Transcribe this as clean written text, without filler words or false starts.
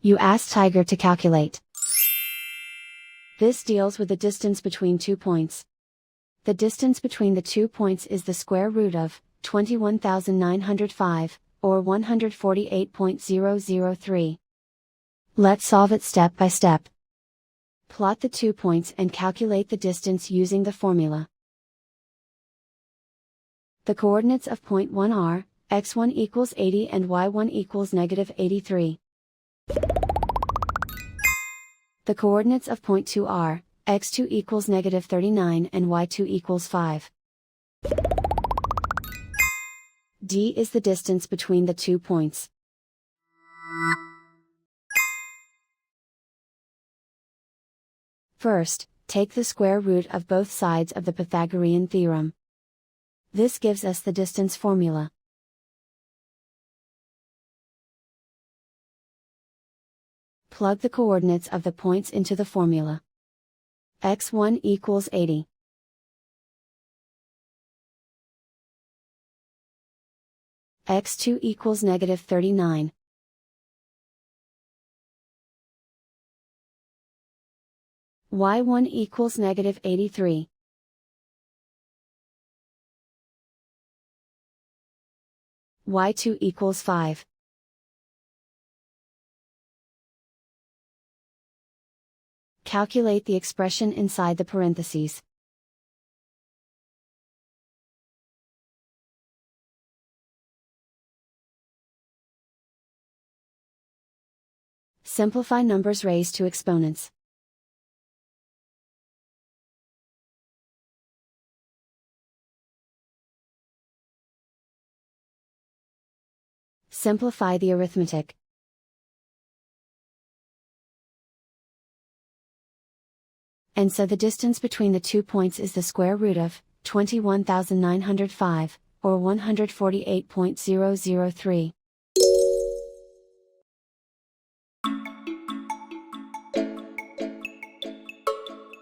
You ask Tiger to calculate. This deals with the distance between 2 points. The distance between the 2 points is the square root of 21,905, or 148.003. Let's solve it step by step. Plot the 2 points and calculate the distance using the formula. The coordinates of point 1 are, x1 equals 80 and y1 equals negative 83. The coordinates of point 2 are, x2 equals negative 39 and y2 equals 5. D is the distance between the 2 points. First, take the square root of both sides of the Pythagorean theorem. This gives us the distance formula. Plug the coordinates of the points into the formula. x1 equals 80. x2 equals negative 39. y1 equals negative 83. y2 equals 5. Calculate the expression inside the parentheses. Simplify numbers raised to exponents. Simplify the arithmetic. And so the distance between the 2 points is the square root of 21,905, or 148.003.